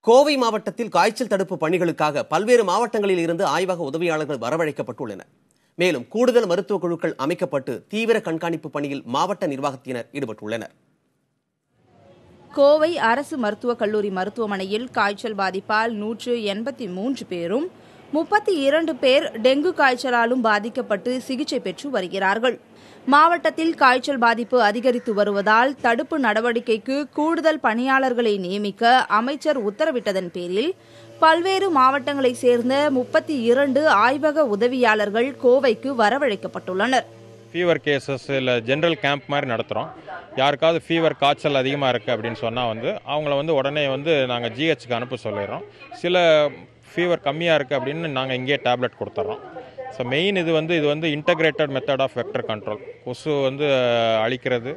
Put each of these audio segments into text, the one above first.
கோவை மாவட்டத்தில் காய்ச்சல் தடுப்பு பணிகளுக்காக பல்வேறு மாவட்டங்களில் இருந்து ஆய்வக உதவியாளர்கள் வரவழைக்கப்பட்டுள்ளனர். மேலும் கூடுதல் மருத்துவ குழுக்கள் அமைக்கப்பட்டு தீவிர கண்காணிப்பு பணியில் மாவட்ட நிர்வாகத்தினர் ஈடுபட்டுள்ளனர். கோவை அரசு மருத்துவக் கல்லூரி மருத்துவமனையில் காய்ச்சல் பாதிப்பால் 183 பேரும் 32 பேர் டெங்கு காய்ச்சலாலும் பாதிக்கப்பட்டு சிகிச்சை பெற்று வருகிறார்கள். மாவட்டத்தில் காய்ச்சல் பாதிப்பு அதிகரித்து வருவதால் தடுப்பு நடவடிக்கைக்கு கூடுதல் பணியாளர்களை நியமிக்க அமைச்சர் உத்தரவிட்டதன் பேரில் பல்வேறு மாவட்டங்களைச் சேர்ந்த 32 ஆய்வக உதவியாளர்கள் கோவைக்கு வரவழைக்கப்பட்டுள்ளனர். ஃபீவர் கேசஸ் இல்லை ஜென்ரல் கேம்ப் மாதிரி நடத்துகிறோம். யாருக்காவது ஃபீவர் காய்ச்சல் அதிகமாக இருக்குது அப்படின்னு சொன்னால் அவங்கள உடனே நாங்கள் ஜிஹெச்சுக்கு அனுப்ப சொல்லிடுறோம். சில ஃபீவர் கம்மியாக இருக்குது அப்படின்னு நாங்கள் இங்கேயே டேப்லெட் கொடுத்துட்றோம். ஸோ மெயின் இது integrated method of vector control. கொசு அழிக்கிறது,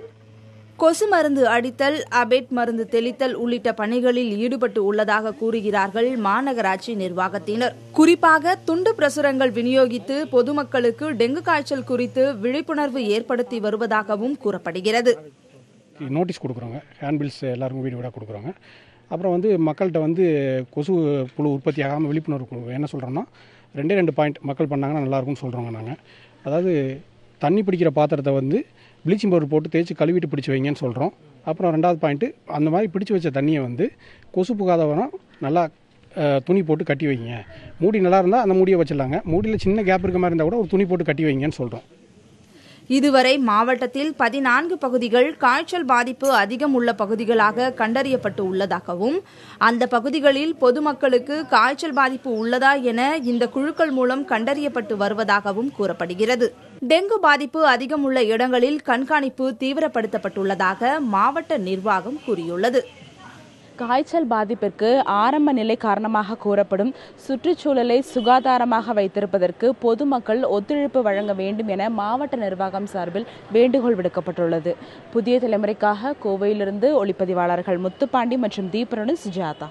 கொசு மருந்து அடித்தல், அபேட் மருந்து தெளித்தல் உள்ளிட்ட பணிகளில் ஈடுபட்டு உள்ளதாக கூறுகிறார்கள் மாநகராட்சி நிர்வாகத்தினர். குறிப்பாக துண்டு பிரசுரங்கள் விநியோகித்து பொதுமக்களுக்கு டெங்கு காய்ச்சல் குறித்து விழிப்புணர்வு ஏற்படுத்தி வருவதாகவும் கூறப்படுகிறது. நோட்டீஸ் கொடுக்குறோங்க, ஹேண்ட்பில்ஸ் எல்லாருக்கும் வீடு வீடாக கொடுக்குறோங்க. அப்புறம் மக்கள்கிட்ட கொசு புழு உற்பத்தி ஆகாமல் விழிப்புணர்வு கொடுக்குறோம். என்ன சொல்கிறோன்னா 2 பாயிண்ட் மக்கள் பண்ணாங்கன்னா நல்லாயிருக்கும்னு சொல்கிறோங்க. நாங்கள் அதாவது தண்ணி பிடிக்கிற பாத்திரத்தை ப்ளீச்சிங் பவுடர் போட்டு தேய்ச்சி கழுவிட்டு பிடிச்சி வைங்கன்னு சொல்கிறோம். அப்புறம் 2வது பாயிண்ட்டு, அந்த மாதிரி பிடிச்சி வச்ச தண்ணியை கொசு புகாதவரம் நல்லா துணி போட்டு கட்டி வைங்க. மூடி நல்லா இருந்தால் அந்த மூடியை வச்சிடலாங்க. மூடியில் சின்ன கேப் இருக்க மாதிரி இருந்தால் கூட ஒரு துணி போட்டு கட்டி வைங்கன்னு சொல்கிறோம். இதுவரை மாவட்டத்தில் 14 பகுதிகள் காய்ச்சல் பாதிப்பு அதிகம் உள்ள பகுதிகளாக கண்டறியப்பட்டு உள்ளதாகவும் அந்த பகுதிகளில் பொதுமக்களுக்கு காய்ச்சல் பாதிப்பு உள்ளதா என இந்த குழுக்கள் மூலம் கண்டறியப்பட்டு வருவதாகவும் கூறப்படுகிறது. டெங்கு பாதிப்பு அதிகம் உள்ள இடங்களில் கண்காணிப்பு தீவிரப்படுத்தப்பட்டுள்ளதாக மாவட்ட நிர்வாகம் கூறியுள்ளது. காய்ச்சல் பாதிப்பிற்கு ஆரம்ப நிலை காரணமாக கூறப்படும் சுற்றுச்சூழலை சுகாதாரமாக வைத்திருப்பதற்கு பொதுமக்கள் ஒத்துழைப்பு வழங்க வேண்டும் என மாவட்ட நிர்வாகம் சார்பில் வேண்டுகோள் விடுக்கப்பட்டுள்ளது. புதிய தலைமுறைக்காக கோவையிலிருந்து ஒளிப்பதிவாளர்கள் முத்துப்பாண்டி மற்றும் தீபனுடன் சுஜாதா.